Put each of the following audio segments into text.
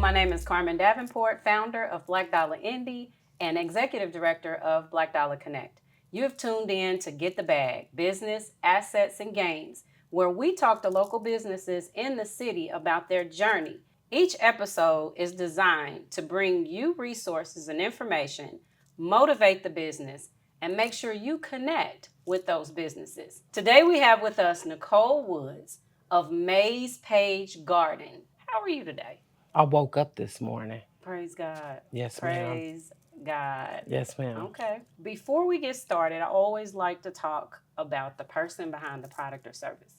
my name is Carmen Davenport, founder of Black Dollar Indie and executive director of Black Dollar Connect. You have tuned in to Get the Bag, Business, Assets, and Gains, where we talk to local businesses in the city about their journey. Each episode is designed to bring you resources and information, motivate the business, and make sure you connect with those businesses. Today we have with us Nicole Woods of Maze Page Garden. How are you today? I woke up this morning. Praise God. Yes, ma'am. Praise God. Yes, ma'am. Okay. Before we get started, I always like to talk about the person behind the product or service.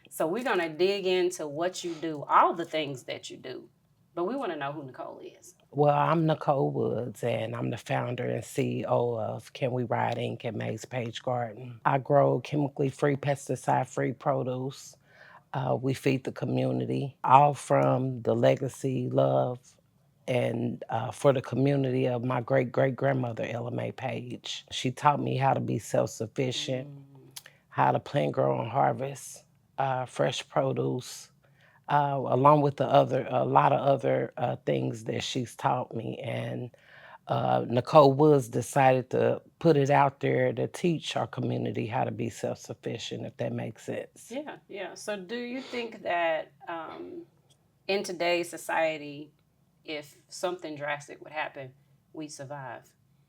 So we're going to dig into what you do, all the things that you do, but we want to know who Nicole is. Well, I'm Nicole Woods, and I'm the founder and CEO of Can We Ride Inc. and Maze Page Garden. I grow chemically free, pesticide free produce. We feed the community, all from the legacy, love, and for the community of my great great grandmother, Ella Mae Page. She taught me how to be self sufficient, how to plant, grow, and harvest fresh produce, along with a lot of other things that she's taught me. And Nicole Woods decided to put it out there to teach our community how to be self sufficient, if that makes sense. Yeah, yeah. So do you think that in today's society, if something drastic would happen, we survive?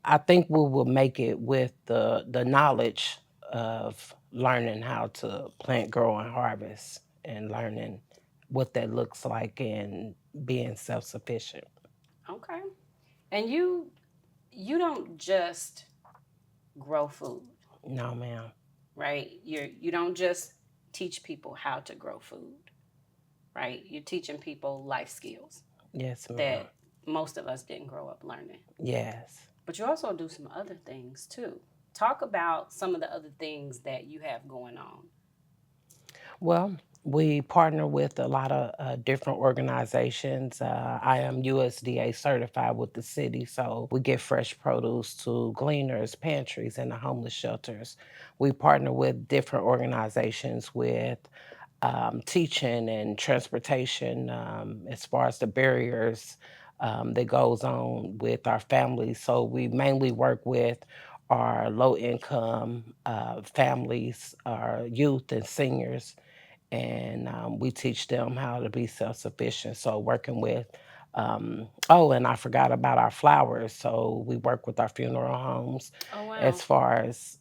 I think we will make it with the knowledge of learning how to plant, grow, and harvest, and learning what that looks like and being self sufficient. Okay. And you don't just grow food, No, ma'am. right? You don't just teach people how to grow food, right? You're teaching people life skills Yes, ma'am. that most of us didn't grow up learning. Yes. But you also do some other things too. Talk about some of the other things that you have going on. Well, we partner with a lot of different organizations. I am USDA certified with the city, so we get fresh produce to gleaners, pantries, and the homeless shelters. We partner with different organizations with teaching and transportation as far as the barriers that goes on with our families. So we mainly work with our low income families, our youth and seniors, and we teach them how to be self sufficient. So, working with, oh, and I forgot about our flowers. So, we work with our funeral homes Oh wow. as far as,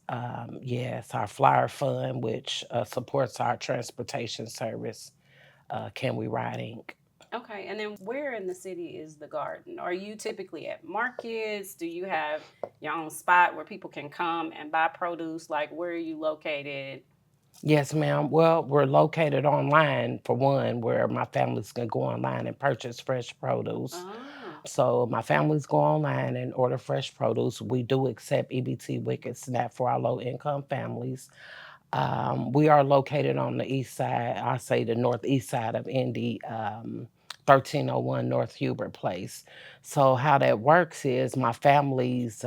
yes, our flower fund, which supports our transportation service. Can we ride Inc.? Okay, and then where in the city is the garden? Are you typically at markets? Do you have your own spot where people can come and buy produce? Like, where are you located? Yes, ma'am. Well, we're located online for one, where my families can go online and purchase fresh produce. Ah, So my families go online and order fresh produce. We do accept EBT Wicked SNAP for our low income families. We are located on the east side, I say the northeast side of Indy, 1301 North Hubert Place. So how that works is my families,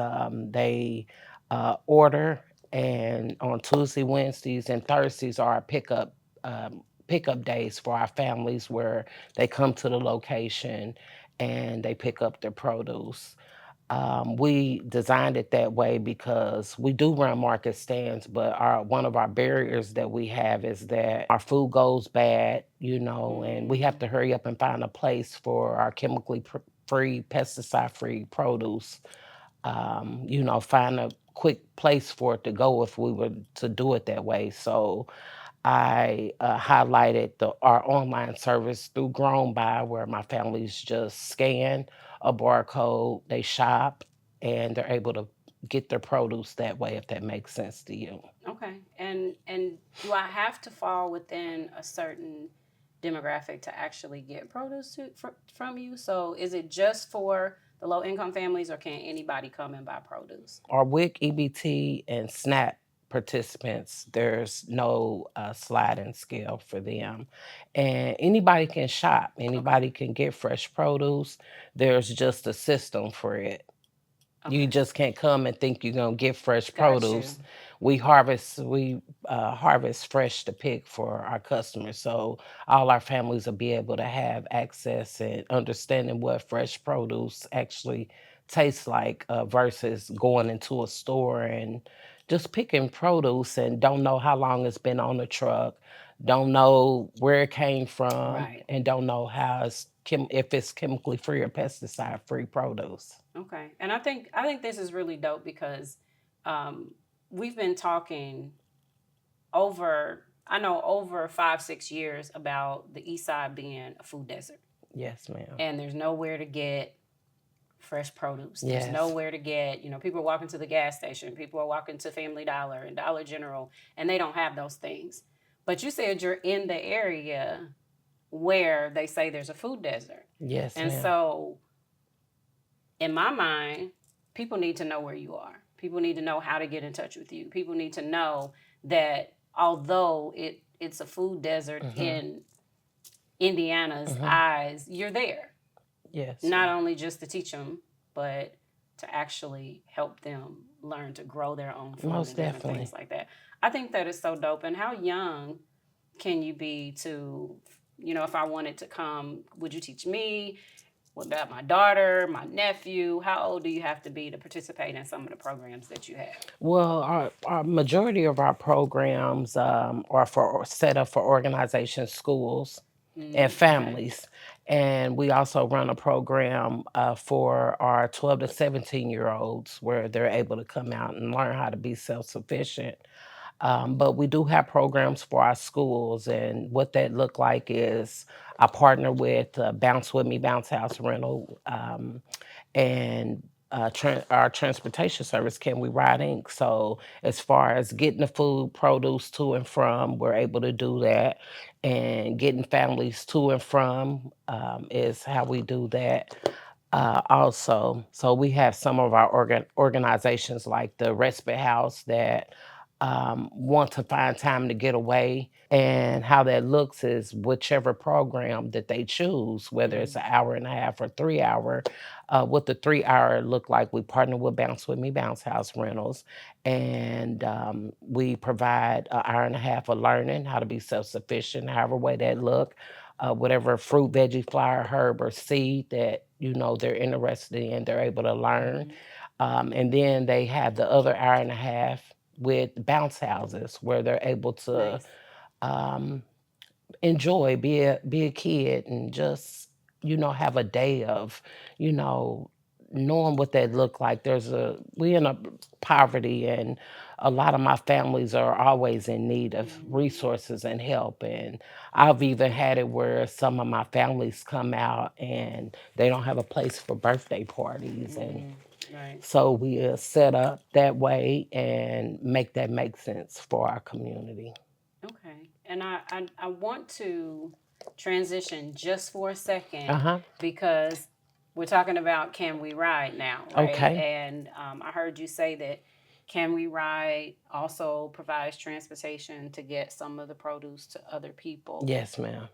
they order, and on Tuesday, Wednesdays, and Thursdays are our pickup days for our families where they come to the location and they pick up their produce. We designed it that way because we do run market stands, but our one of our barriers that we have is that our food goes bad, and we have mm, to hurry up and find a place for our chemically free, pesticide free produce. Find a quick place for it to go if we were to do it that way. So I highlighted our online service through Grown By, where my families just scan a barcode, they shop, and they're able to get their produce that way, if that makes sense to you. okay. And do I have to fall within a certain demographic to actually get produce from you? So is it just for the low income families, or can anybody come and buy produce? Our WIC, EBT, and SNAP participants, there's no sliding scale for them. And anybody can shop, Okay. anybody can get fresh produce. There's just a system for it. You Okay. just can't come and think you're gonna get fresh Got you. produce. We harvest fresh to pick for our customers, so all our families will be able to have access and understanding what fresh produce actually tastes like, versus going into a store and just picking produce and don't know how long it's been on the truck, don't know where it came from, Right. and don't know how if it's chemically free or pesticide free produce. Okay. And I think this is really dope because um, we've been talking over 5-6 years about the East Side being a food desert, Yes, ma'am. and there's nowhere to get fresh produce. There's Yes. nowhere to get, people are walking to the gas station, people are walking to Family Dollar and Dollar General, and they don't have those things. But you said you're in the area where they say there's a food desert. Yes, And ma'am. so, in my mind, people need to know where you are. People need to know how to get in touch with you. People need to know that although it's a food desert Mhm. in Indiana's Mhm. eyes, you're there. Yes, Not ma'am. only just to teach them, but to actually help them learn to grow their own food Most and different definitely. things like that. I think that is so dope. And how young can you be to, if I wanted to come, would you teach me? What about my daughter, my nephew? How old do you have to be to participate in some of the programs that you have? Well, our majority of our programs are for set up for organizations, schools, and Okay. families. And we also run a program for our 12 to 17 year olds where they're able to come out and learn how to be self sufficient. But we do have programs for our schools, and what that look like is I partner with Bounce With Me, Bounce House Rental, and our transportation service, Can We Ride Inc. So as far as getting the food, produce to and from, we're able to do that, and getting families to and from is how we do that. Also, so we have some of our organizations like the Respite House that want to find time to get away. And how that looks is whichever program that they choose, whether it's Mm-hmm. an hour and a half or 3 hour. What the 3 hour look like, we partner with Bounce With Me Bounce House Rentals, and we provide an hour and a half of learning how to be self sufficient, however way that look. Whatever fruit, veggie, flower, herb, or seed that they're interested in, they're able to learn. Mm-hmm. And then they have the other hour and a half with bounce houses where they're able to Nice. um, enjoy, be a kid, and just have a day of you know knowing what that look like. We in a poverty, and a lot of my families are always in need of Mm-hmm. resources and help. And I've even had it where some of my families come out and they don't have a place for birthday parties, and Mm-hmm. Right. so we set up that way and make sense for our community. Okay. And I want to transition just for a second Uh-huh. because we're talking about Can We Ride now, right? Okay. And I heard you say that Can We Ride also provides transportation to get some of the produce to other people. Yes, ma'am.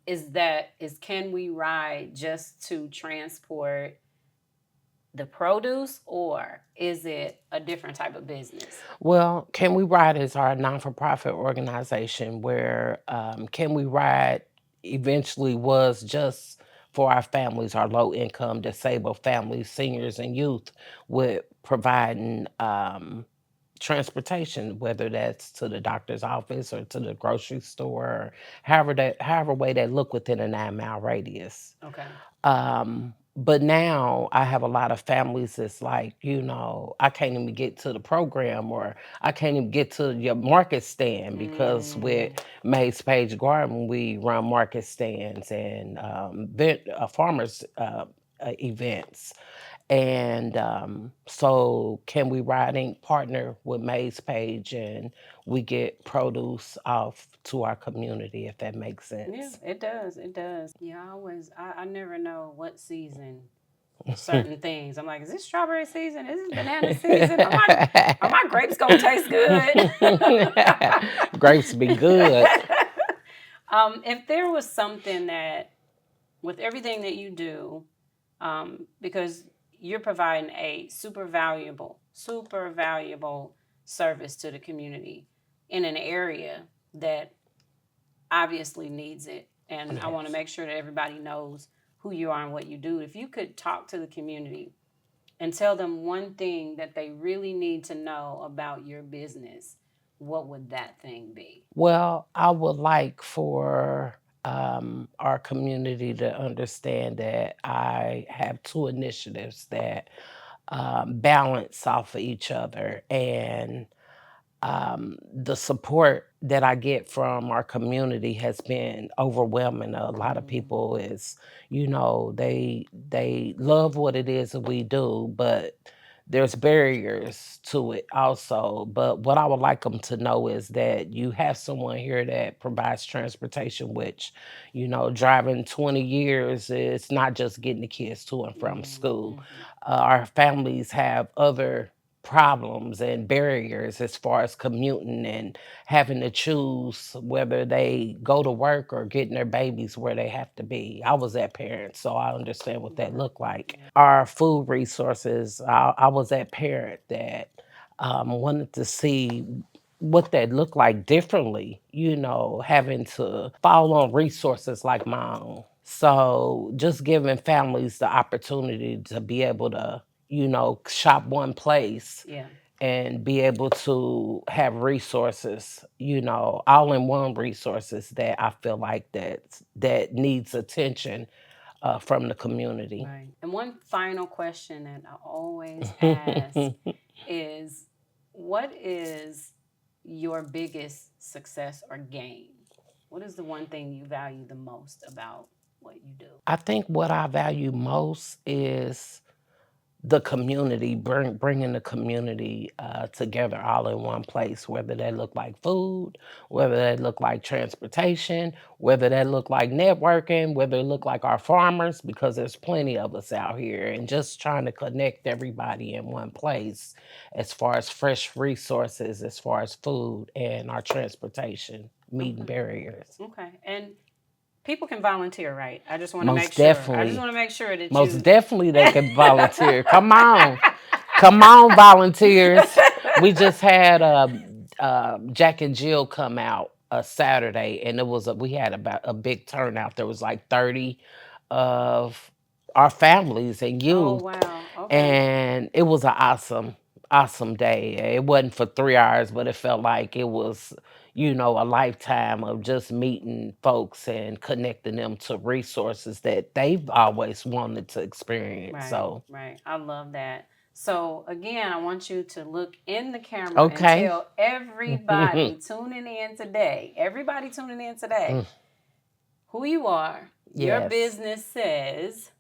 Is Can We Ride just to transport the produce, or is it a different type of business? Well, Can We Ride is our non-for-profit organization where Can We Ride eventually was just for our families, our low-income, disabled families, seniors, and youth, with providing transportation, whether that's to the doctor's office or to the grocery store, or however way they look within a 9 mile radius. Okay. But now I have a lot of families that's like, I can't even get to the program, or I can't even get to your market stand, because with Mm, Mays Page Garden, we run market stands and farmers events. And so Can We Ride Inc. partner with Mays Page, and we get produce off to our community, if that makes yeah, sense. it does. It does. Yeah, I never know what season certain things. I'm like, is this strawberry season? Is this banana season? Are my grapes gonna taste good? Grapes be good. If there was something that, with everything that you do, because you're providing a super valuable service to the community in an area that obviously needs it. And I want to Yes. make sure that everybody knows who you are and what you do. If you could talk to the community and tell them one thing that they really need to know about your business, what would that thing be? Well, I would like for our community to understand that I have two initiatives that balance off of each other, and the support that I get from our community has been overwhelming. A lot of people is, they love what it is that we do, but there's barriers to it also. But what I would like them to know is that you have someone here that provides transportation, which, driving 20 years is not just getting the kids to and from school. Our families have other problems and barriers as far as commuting and having to choose whether they go to work or getting their babies where they have to be. I was that parent, so I understand what that looked like. Our food resources, I was that parent that wanted to see what that looked like differently, having to fall on resources like my own. So just giving families the opportunity to be able to, shop one place Yeah. and be able to have resources, all in one resources that I feel like that needs attention from the community. Right. And one final question that I always ask is, what is your biggest success or gain? What is the one thing you value the most about what you do? I think what I value most is the community, bringing the community together all in one place, whether that look like food, whether that look like transportation, whether that look like networking, whether it look like our farmers, because there's plenty of us out here, and just trying to connect everybody in one place as far as fresh resources, as far as food and our transportation, meeting Okay. barriers. Okay. And people can volunteer, right? I just want to make Most sure. I just definitely. want to make sure that Most you. definitely they can volunteer. Come on. Come on, volunteers. We just had Jack and Jill come out Saturday, and we had about a big turnout. There was like 30 of our families and Oh youth, wow. Okay. and it was an awesome day. It wasn't for 3 hours, but it felt like it was, a lifetime of just meeting folks and connecting them to resources that they've always wanted to experience. Right. So, Right. I love that. So again, I want you to look in the camera and okay. tell everybody tuning in today, everybody tuning in today, who you are, your Yes. business says,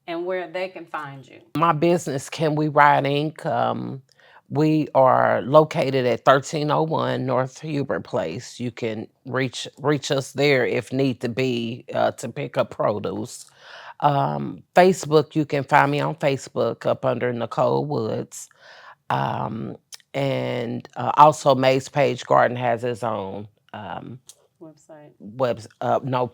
and where they can find you. My business, Can We Ride Inc. We are located at 1301 North Hubert Place. You can reach us there if need to be to pick up produce. Facebook, you can find me on Facebook up under Nicole Woods. Um, and also Maze Page Garden has its own Website. Facebook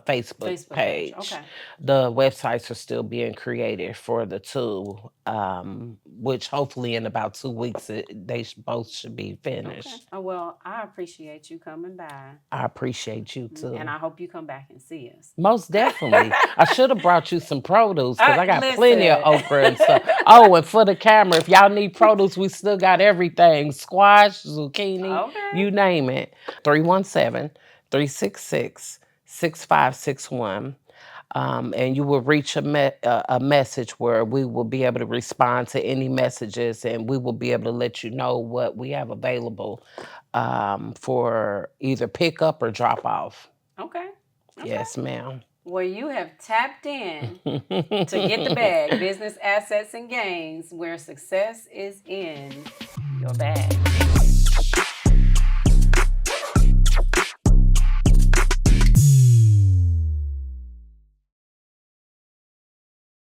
Facebook page. page. Okay. The websites are still being created for the two, which hopefully in about 2 weeks both should be Okay. finished. Oh, well, I appreciate you coming by, I appreciate you and too. I hope you come back and see us. Most definitely. I should have brought you some produce because I got plenty of Listen. okra and stuff. Oh, and for the camera, if y'all need produce, we still got everything: squash, zucchini, Okay. you name it. 317-366-6561. And you will reach a message where we will be able to respond to any messages, and we will be able to let you know what we have available for either pickup or drop off. Okay. Okay. Yes, ma'am. Well, you have tapped in to get the bag, business assets and gains, where success is in your bag.